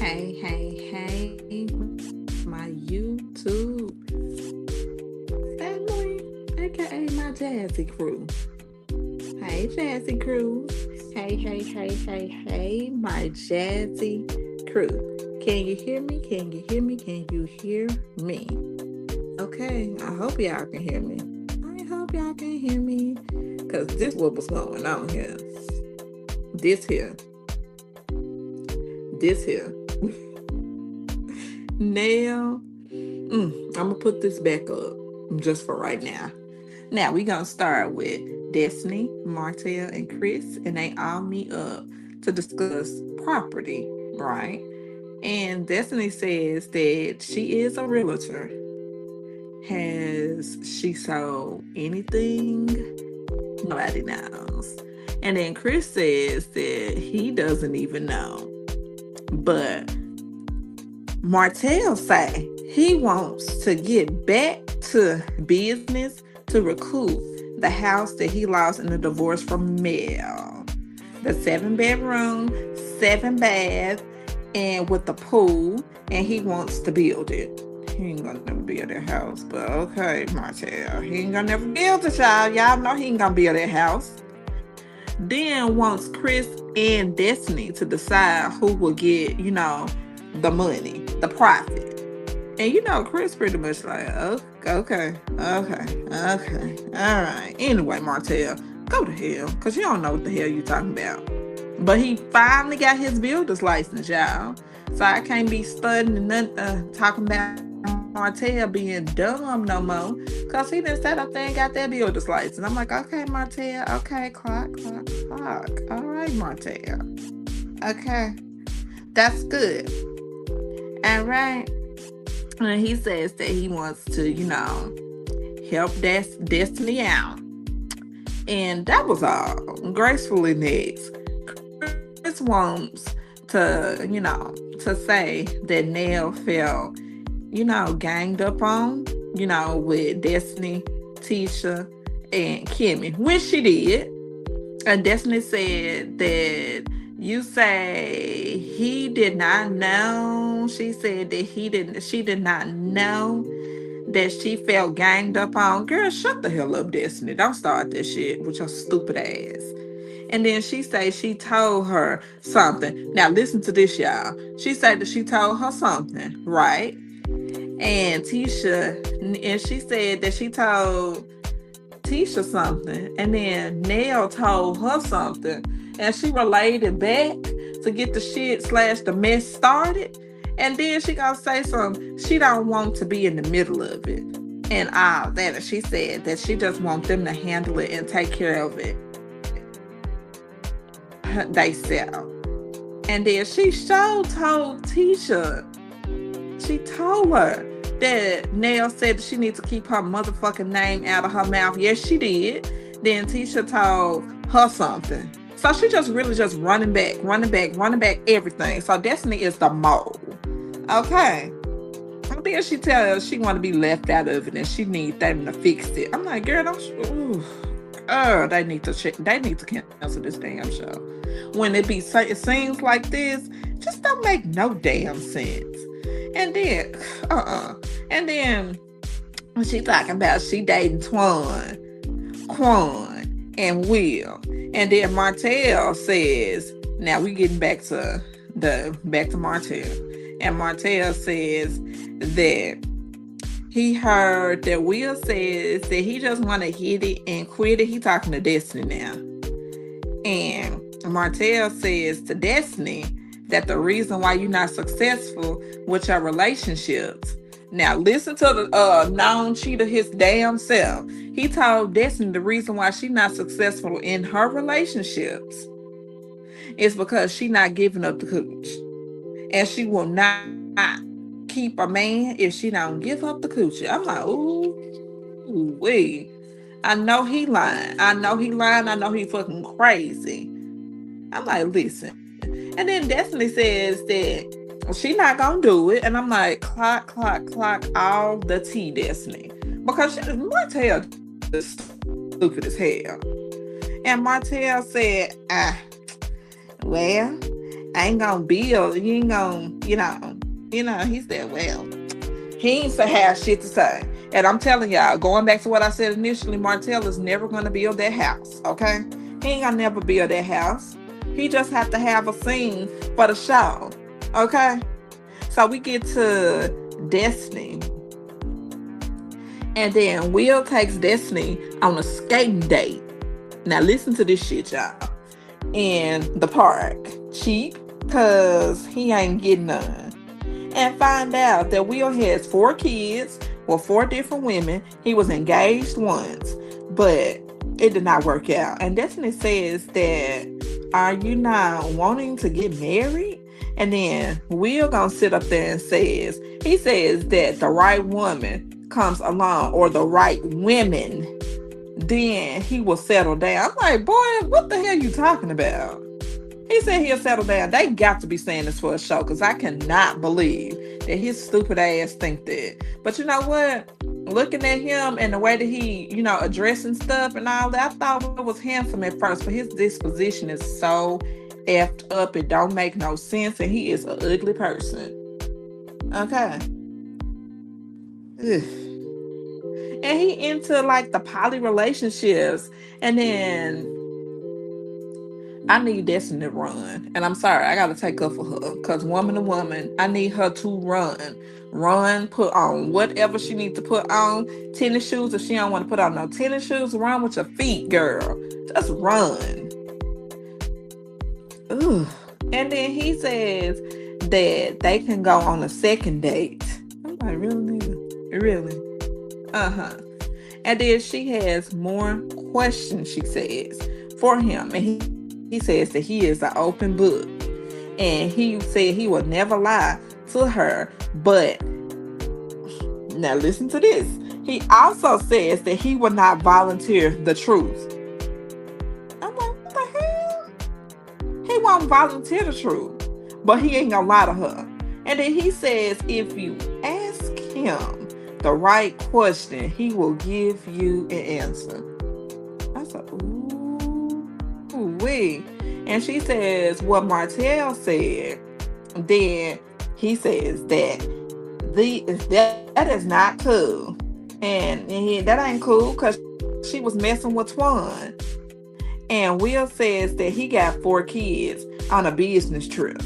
Hey, my YouTube family, aka my Jazzy crew. Hey, Jazzy crew. Hey, my Jazzy crew. Can you hear me? Can you hear me? Can you hear me? Okay, I hope y'all can hear me. I hope y'all can hear me. Because this what was going on here. This here. This here. Now, I'm gonna put this back up just for right now. Now we gonna start with Destiny, Martell, and Chris, and they all meet up to discuss property, right? And Destiny says that she is a realtor. Has she sold anything? Nobody knows. And then Chris says that he doesn't even know. But Martell say he wants to get back to business to recoup the house that he lost in the divorce from Mel. The 7-bedroom, 7-bath, and with the pool, and he wants to build it. He ain't gonna never build that house, but okay, Martell. He ain't gonna never build it, y'all. Y'all know he ain't gonna build that house. Then wants Chris and Destiny to decide who will get, the money, the profit. And Chris pretty much like, oh, okay, all right. Anyway, Martell, go to hell, because you don't know what the hell you talking about. But he finally got his builder's license, y'all. So I can't be studying and talking about Martell being dumb no more, because he done sat up there and got that builder's license. I'm like, okay, Martell, okay, clock. All right, Martell. Okay, that's good. All right. And he says that he wants to, help Destiny out. And that was all. Gracefully next, Chris wants to say that Nell felt, ganged up on, with Destiny, Tisha, and Kimmy, which she did. And Destiny said that you say he did not know. She said that she did not know that she felt ganged up on. Girl, shut the hell up, Destiny. Don't start this shit with your stupid ass. And then she said she told her something. Now listen to this, y'all. She said that she told her something, right? And she said that she told Tisha something, and then Nell told her something, and she relayed it back to get the shit / the mess started. And then she gonna say something. She don't want to be in the middle of it and all that. And she said that she just wants them to handle it and take care of it themselves. And then she told Tisha. She told her that Nell said that she needs to keep her motherfucking name out of her mouth. Yes, she did. Then Tisha told her something. So she just really just running back everything. So Destiny is the mole. Okay. And then she tells she want to be left out of it and she needs them to fix it. I'm like, girl, they need to cancel this damn show. When it seems like this, just don't make no damn sense. And then, And then she talking about she dating Quan, and Will. And then Martell says, now we getting back to Martell. And Martell says that he heard that Will says that he just want to hit it and quit it. He talking to Destiny now. And Martell says to Destiny that the reason why you're not successful with your relationships. Now listen to the non-cheater his damn self. He told Destiny the reason why she's not successful in her relationships is because she not giving up the cooch. And she will not keep a man if she don't give up the coochie. I'm like, ooh, wait. I know he lying. I know he fucking crazy. I'm like, listen. And then Destiny says that she not gonna do it. And I'm like, clock all the tea, Destiny. Because Martell is stupid as hell. And Martell said, well, ain't gonna build. He ain't gonna, he said, well, he ain't to have shit to say. And I'm telling y'all, going back to what I said initially, Martell is never gonna build that house, okay? He ain't gonna never build that house. He just have to have a scene for the show, okay? So we get to Destiny. And then Will takes Destiny on a skating date. Now listen to this shit, y'all. In the park. Cheap, cause he ain't getting none. And find out that Will has 4 kids with 4 different women. He was engaged once, but it did not work out. And Destiny says that, are you not wanting to get married? And then Will gonna sit up there and he says that the right woman comes along, or the right women, then he will settle down. I'm like, boy, what the hell you talking about? He said he'll settle down. They got to be saying this for a show, because I cannot believe that his stupid ass think that. But you know what? Looking at him and the way that he, addressing stuff and all that, I thought it was handsome at first, but his disposition is so effed up. It don't make no sense, and he is an ugly person. Okay. Ugh. And he into like the poly relationships, and then I need Destiny to run. And I'm sorry, I gotta take up for her. Cause woman to woman, I need her to run. Run, put on whatever she needs to put on. Tennis shoes, if she don't want to put on no tennis shoes, run with your feet, girl. Just run. Ugh. And then he says that they can go on a second date. I'm like, really, nigga? Really? Uh-huh. And then she has more questions, she says, for him. And he says that he is an open book. And he said he would never lie to her. But now listen to this. He also says that he will not volunteer the truth. I'm like, what the hell? He won't volunteer the truth, but he ain't gonna lie to her. And then he says if you ask him the right question, he will give you an answer. I said, ooh, wee. And she says what Martell said. Then he says that is not cool. And that ain't cool, because she was messing with Twan. And Will says that he got 4 kids on a business trip.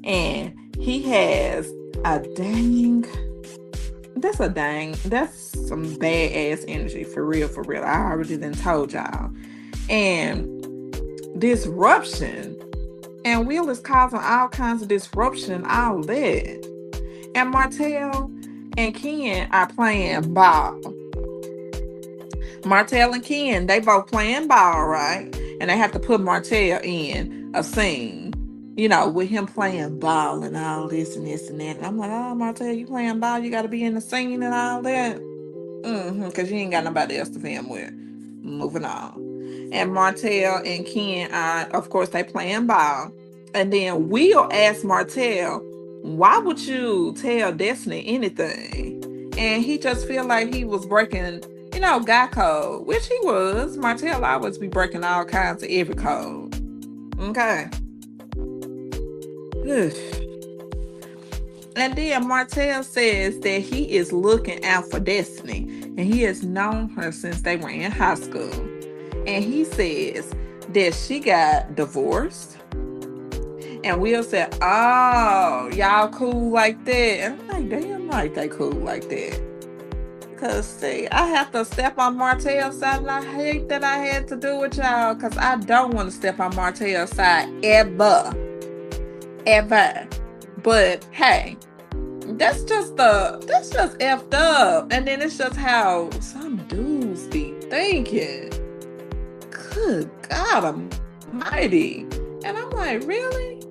And he has that's some bad ass energy, for real. I already done told y'all. And disruption. And Will is causing all kinds of disruption and all that. And Martell and Ken are playing ball. Martell and Ken, they both playing ball, right? And they have to put Martell in a scene, with him playing ball and all this and this and that. And I'm like, oh, Martell, you playing ball? You got to be in the scene and all that? Because you ain't got nobody else to film with. Moving on. And Martell and Ken are, of course, they playing ball. And then Will asked Martell, why would you tell Destiny anything? And he just feel like he was breaking, guy code, which he was. Martell always be breaking all kinds of every code. Okay. And then Martell says that he is looking out for Destiny, and he has known her since they were in high school. And he says that she got divorced. And Will said, oh, y'all cool like that? And I'm like, damn right they cool like that. Because, see, I have to step on Martell's side, and I hate that I had to do it, y'all, because I don't want to step on Martell's side ever. But, hey, that's just effed up. And then it's just how some dudes be thinking. Good God almighty. And I'm like, really?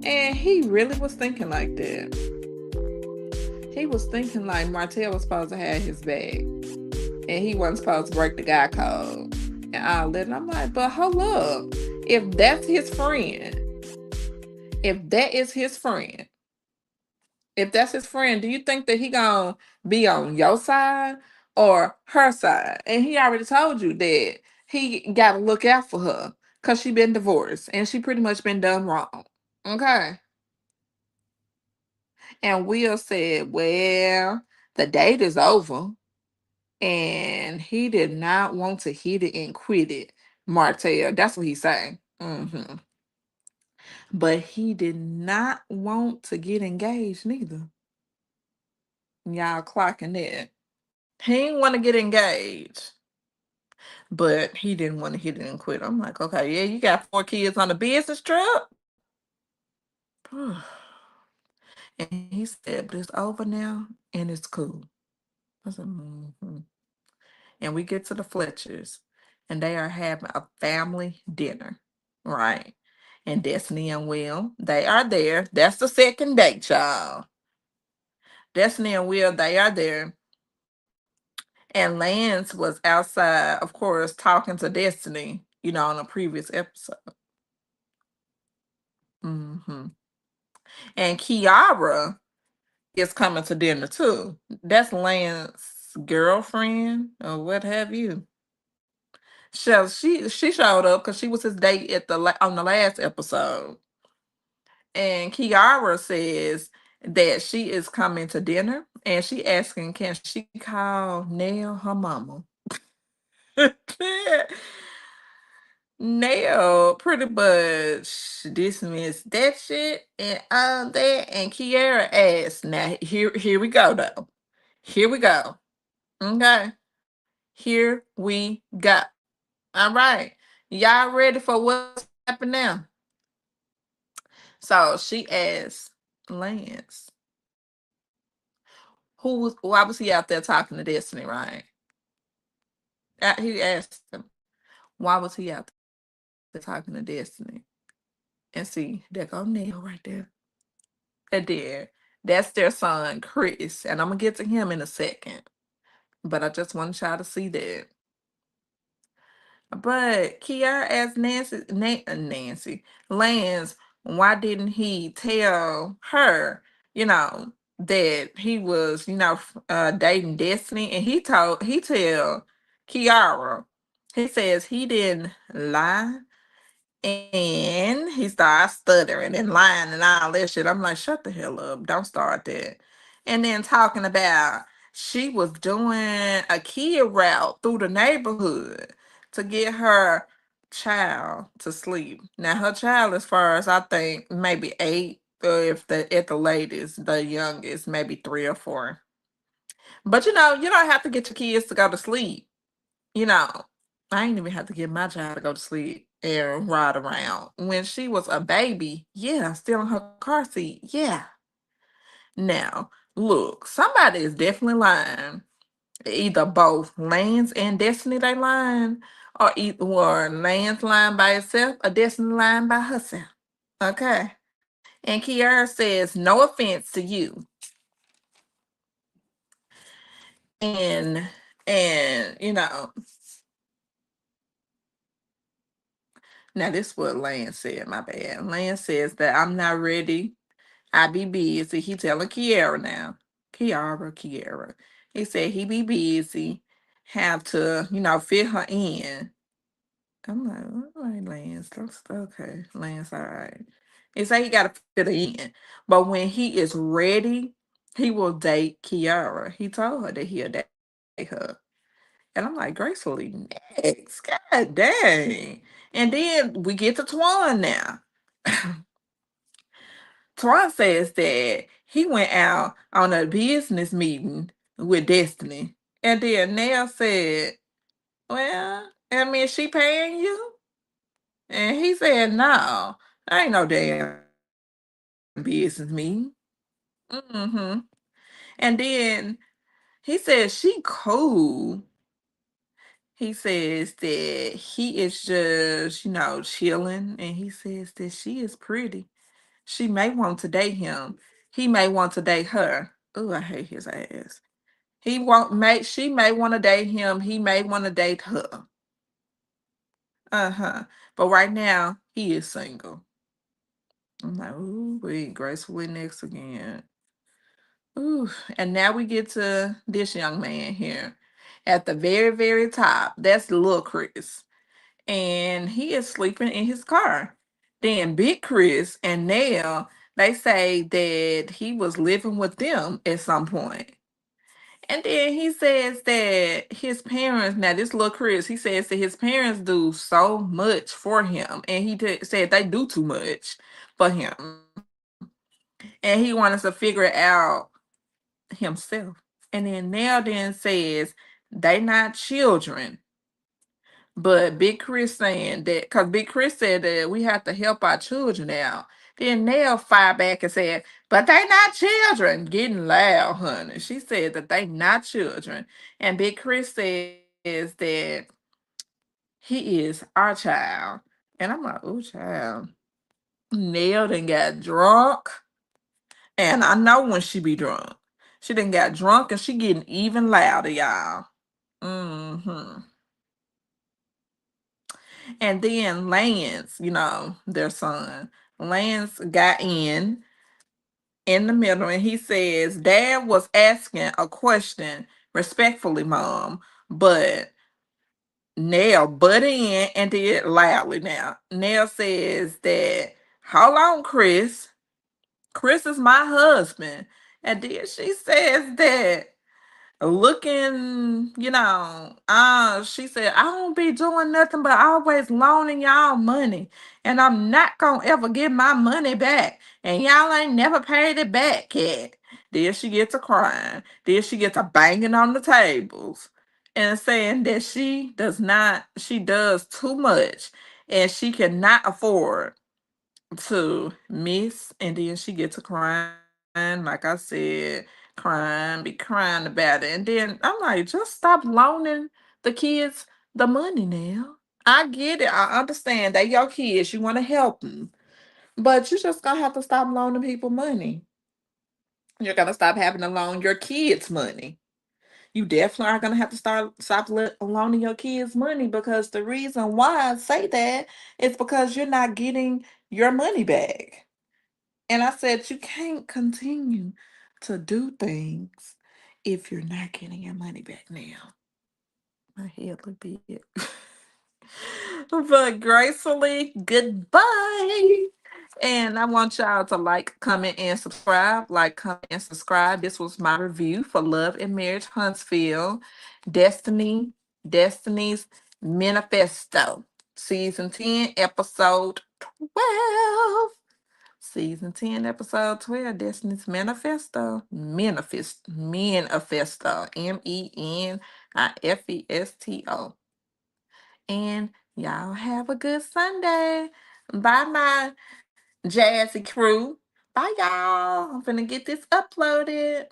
And he really was thinking like that. He was thinking like Martell was supposed to have his back. And he wasn't supposed to break the guy code. And all that. And I'm like, but hold up. If that's his friend, if that's his friend, do you think that he gonna be on your side or her side? And he already told you that he gotta look out for her. because she been divorced and she pretty much been done wrong. Okay. And Will said, well, the date is over. And he did not want to hit it and quit it, Martell. That's what he's saying. But he did not want to get engaged neither. Y'all clocking that. He didn't want to get engaged, but he didn't want to hit it and quit. I'm like, okay, yeah, you got 4 kids on a business trip. And he said, but it's over now and it's cool. I said, And we get to the Fletchers and they are having a family dinner, right? And Destiny and Will, they are there. That's the second date, y'all. Destiny and Will, they are there. And Lance was outside, of course, talking to Destiny, on a previous episode. hmm And Kiara is coming to dinner too. That's Lance's girlfriend or what have you. So she showed up because she was his date at on the last episode. And Kiara says that she is coming to dinner and she asking, can she call Nell her mama? Nell pretty much dismissed that shit and all that. And Kiara asked, now here we go though. Here we go. Okay. Here we go. All right. Y'all ready for what's happening now? So she asked Lance, why was he out there talking to Destiny, right? He asked him, why was he out there talking to Destiny? And see, there go Neil right there. And there. That's their son, Chris. And I'm gonna get to him in a second. But I just want y'all to see that. But Kiara asked Nancy, Lance, why didn't he tell her, that he was, dating Destiny? And he tell Kiara, he says he didn't lie. And he started stuttering and lying and all that shit. I'm like, shut the hell up. Don't start that. And then talking about she was doing a kid route through the neighborhood to get her child to sleep. Now her child, as far as I think, maybe 8, or if at the latest, the youngest, maybe 3 or 4. But you don't have to get your kids to go to sleep. You know, I ain't even have to get my child to go to sleep and ride around. When she was a baby, yeah, still in her car seat, yeah. Now, look, somebody is definitely lying. Either both Lance and Destiny they lying, or Lance lying by himself, or Destiny lying by herself. Okay. And Kiara says, no offense to you. And now this is what Lance said, my bad. Lance says that I'm not ready. I be busy. He telling Kiara now. Kiara. He said he be busy. Have to, fit her in. I'm like, all right, Lance. That's okay. Lance, all right. He said he gotta fit her in. But when he is ready, he will date Kiara. He told her that he'll date her. And I'm like, gracefully next. God dang. And then we get to Twan now. Twan says that he went out on a business meeting with Destiny. And then Nell said, well, I mean, she paying you? And he said, no, I ain't no damn business meeting. Mm-hmm. And then he said, she cool. He says that he is just, chilling. And he says that she is pretty. She may want to date him. He may want to date her. Oh, I hate his ass. She may want to date him. He may want to date her. Uh-huh. But right now, he is single. I'm like, ooh, wait, gracefully next again. Ooh. And now we get to this young man here. At the very, very top. That's little Chris. and he is sleeping in his car. Then Big Chris and Nell, they say that he was living with them at some point. And then he says that his parents, now this little Chris, he says that his parents do so much for him. And he said they do too much for him. And he wanted to figure it out himself. And then Nell then says they not children. But Big Chris saying that, because Big Chris said that we have to help our children out. Then Nell fired back and said, but they not children. Getting loud, honey. She said that they not children. And Big Chris says that he is our child. And I'm like, oh, child. Nell done got drunk. And I know when she be drunk. She done got drunk and she getting even louder, y'all. Mm-hmm. And then Lance, their son, Lance got in the middle and he says, Dad was asking a question respectfully, Mom, but Nell butt in and did it loudly now. Nell says that, hold on, Chris. Chris is my husband. And then she says that looking, she said, I don't be doing nothing but always loaning y'all money. And I'm not gonna ever get my money back. And y'all ain't never paid it back yet. Then she gets a crying. Then she gets a banging on the tables and saying that she does too much and she cannot afford to miss, and then she gets to crying, like I said, crying, be crying about it. And then I'm like, just stop loaning the kids the money now. I get it. I understand they your kids. You want to help them. But you just gonna have to stop loaning people money. You're gonna stop having to loan your kids money. You definitely are gonna have to stop loaning your kids money, because the reason why I say that is because you're not getting your money back. And I said, you can't continue to do things if you're not getting your money back now. My head look big. But gracefully, goodbye. And I want y'all to like, comment, and subscribe. Like, comment, and subscribe. This was my review for Love and Marriage Huntsville. Destiny's Manifesto. Season 10, episode 12. Season 10, episode 12, Destiny's Manifesto. Manifesto. Menifesto. And y'all have a good Sunday. Bye, my jazzy crew. Bye, y'all. I'm finna get this uploaded.